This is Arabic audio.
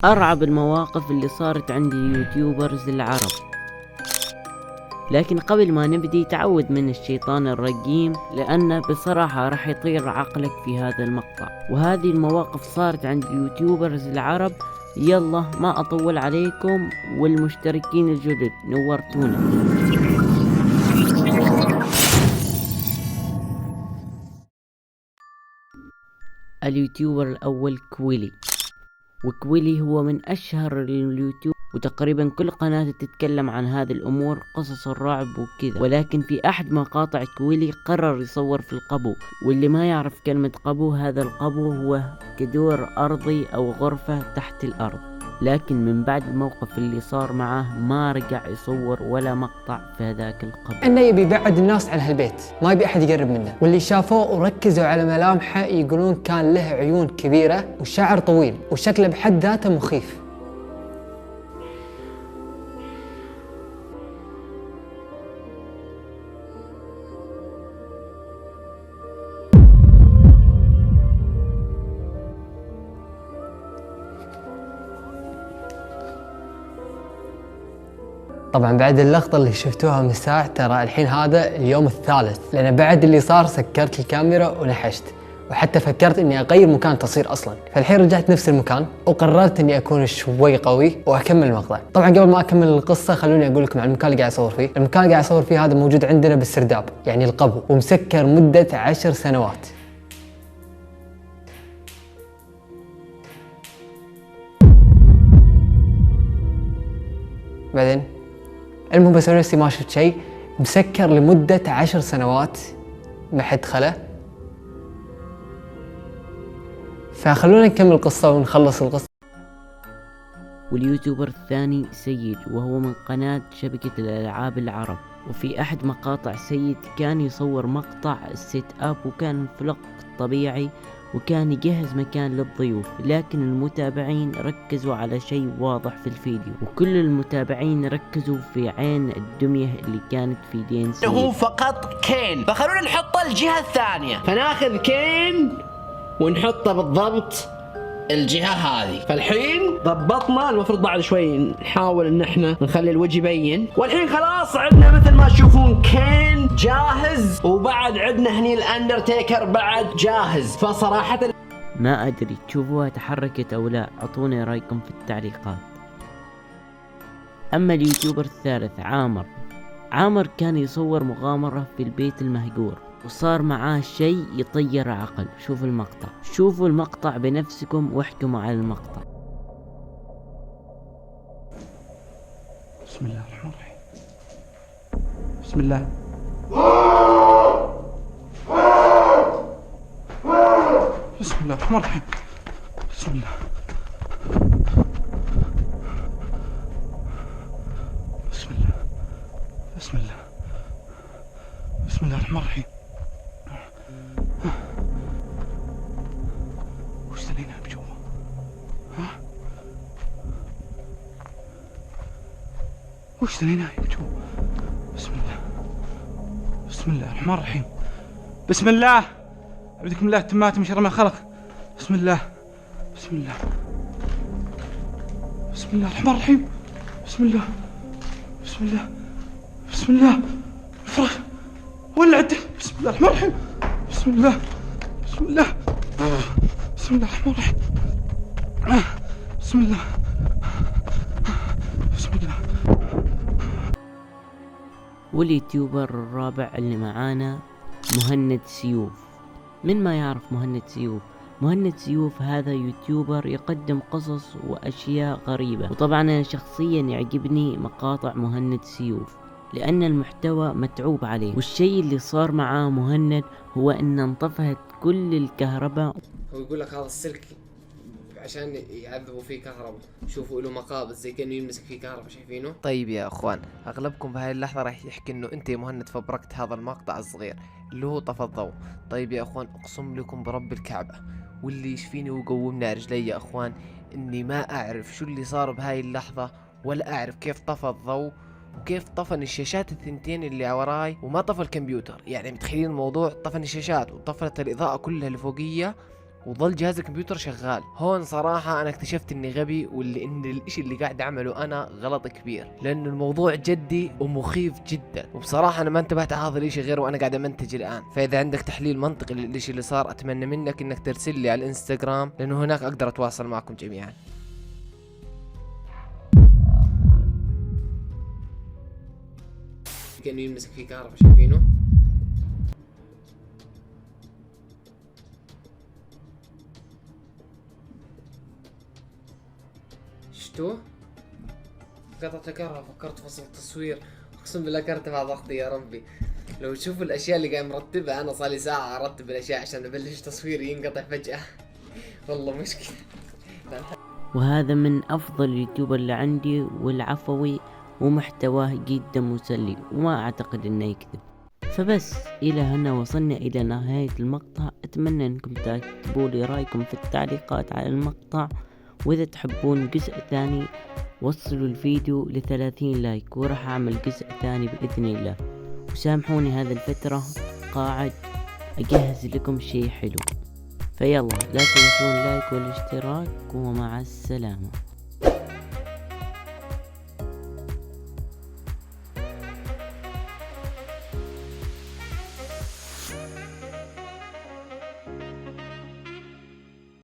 أرعب المواقف اللي صارت عند اليوتيوبرز العرب. لكن قبل ما نبدي تعود من الشيطان الرجيم، لأنه بصراحة راح يطير عقلك في هذا المقطع، وهذه المواقف صارت عند اليوتيوبرز العرب. يلا ما أطول عليكم، والمشتركين الجدد نورتونا. اليوتيوبر الأول كويلي، وكويلي هو من أشهر اليوتيوب، وتقريبا كل قناة تتكلم عن هذه الأمور، قصص الرعب وكذا. ولكن في أحد مقاطع كويلي قرر يصور في القبو. واللي ما يعرف كلمة قبو، هذا القبو هو كدور أرضي أو غرفة تحت الأرض. لكن من بعد الموقف اللي صار معاه ما رجع يصور ولا مقطع في هذاك القبو. انه يبي يبعد الناس عن هالبيت، ما يبي احد يقرب منه. واللي شافوه وركزوا على ملامحه يقولون كان له عيون كبيرة وشعر طويل وشكله بحد ذاته مخيف. طبعا بعد اللقطة اللي شفتوها من ساعة، ترى الحين هذا اليوم الثالث، لأن بعد اللي صار سكرت الكاميرا ونحشت، وحتى فكرت اني اغير مكان تصوير اصلا. فالحين رجعت نفس المكان وقررت اني اكون شوي قوي واكمل المقطع. طبعا قبل ما اكمل القصة خلوني اقول لكم عن المكان اللي قاعد اصور فيه. المكان اللي قاعد اصور فيه هذا موجود عندنا بالسرداب، يعني القبو، ومسكر مدة 10 سنوات. بعدين المهم بسوي نفسي ما شفت شيء. مسكر لمدة 10 سنوات ما حد خله. فخلونا نكمل القصة ونخلص القصة. واليوتيوبر الثاني سيد، وهو من قناة شبكة الألعاب العرب. وفي أحد مقاطع سيد كان يصور مقطع السيت أب، وكان فلق طبيعي، وكان يجهز مكان للضيوف. لكن المتابعين ركزوا على شيء واضح في الفيديو، وكل المتابعين ركزوا في عين الدمية اللي كانت في دين سيد. هو فقط كين، فخلونا نحط الجهة الثانية. فناخذ كين ونحطه بالضبط الجهة هذه. فالحين ضبطنا، المفروض بعد شوي نحاول ان احنا نخلي الوجه يبين. والحين خلاص عندنا مثل ما تشوفون كين جاهز، وبعد عندنا هني الاندرتيكر بعد جاهز. فصراحة ما أدري تشوفوها تحركت أو لا، أعطوني رأيكم في التعليقات. أما اليوتيوبر الثالث عامر كان يصور مغامرة في البيت المهجور، وصار معاه شيء يطير عقل. شوفوا المقطع بنفسكم واحكموا على المقطع. بسم الله الرحمن الرحيم. بسم الله. بسم الله الرحمن الرحيم. بسم الله. بسم الله. بسم الله. بسم الله الرحمن الرحيم. وش تلينا بجوا؟ ها؟ وش تلينا بجوا؟ بسم الله. بسم الله الرحمن الرحيم. بسم الله. أعوذ بالله التمات من شر ما خلق. بسم الله. بسم الله. بسم الله الرحمن الرحيم. بسم الله. بسم الله. بسم الله. الفرج ولعت. بسم الله الرحمن الرحيم. بسم الله. بسم الله. بسم الله الرحمن الرحيم. بسم الله. بسم الله. واليوتيوبر الرابع اللي معانا مهند سيوف. من ما يعرف مهند سيوف هذا يوتيوبر يقدم قصص وأشياء غريبة. وطبعا أنا شخصيا يعجبني مقاطع مهند سيوف، لأن المحتوى متعوب عليه. والشيء اللي صار معاه مهند هو أن انطفأت كل الكهرباء. هو يقول لك هذا السلك عشان يعذبوا فيه كهرباء، شوفوا له مقابض زي كانه يمسك فيه كهرباء، شايفينه؟ طيب يا اخوان، اغلبكم بهاي اللحظة راح يحكي انه انت يا مهند فبركت هذا المقطع الصغير اللي هو طفى الضوء. طيب يا اخوان، اقسم لكم برب الكعبة واللي يشفيني ويقومني على رجلي يا اخوان، اني ما اعرف شو اللي صار بهاي اللحظة، ولا اعرف كيف طفى الضوء، وكيف طفن الشاشات الثنتين اللي وراي وما طفى الكمبيوتر. يعني متخيلين الموضوع؟ طفن الشاشات وطفت الاضاءة كلها الفوقية وظل جهاز الكمبيوتر شغال. هون صراحة انا اكتشفت اني غبي، واللي ان الاشي اللي قاعد اعمله انا غلط كبير، لانه الموضوع جدي ومخيف جدا، وبصراحة انا ما انتبهت على هذا الاشي غير وانا قاعد امنتج الان. فاذا عندك تحليل منطقي للاشي اللي صار اتمنى منك انك ترسل لي على الانستغرام، لانه هناك اقدر اتواصل معكم جميعا. كأنه يمسك فيه كهرباء، شايفينه؟ شفتوه؟ قطعة الكهرباء، فكرت فصل التصوير، اقسم بالله كرت مع ضغطي يا ربي. لو تشوفوا الاشياء اللي قاعد مرتبها، انا صار لي ساعة ارتب الاشياء عشان ابلش تصويري ينقطع فجأة. والله مشكلة. وهذا من افضل اليوتيوبر اللي عندي والعفوي، ومحتواه جدا مسلي وما اعتقد انه يكذب. فبس الى هنا وصلنا الى نهاية المقطع. اتمنى انكم تكتبوا لي رايكم في التعليقات على المقطع، واذا تحبون جزء ثاني وصلوا الفيديو ل30 لايك وراح اعمل جزء ثاني باذن الله. وسامحوني هذه الفترة قاعد اجهز لكم شيء حلو. فيلا لا تنسون لايك والاشتراك، ومع السلامة.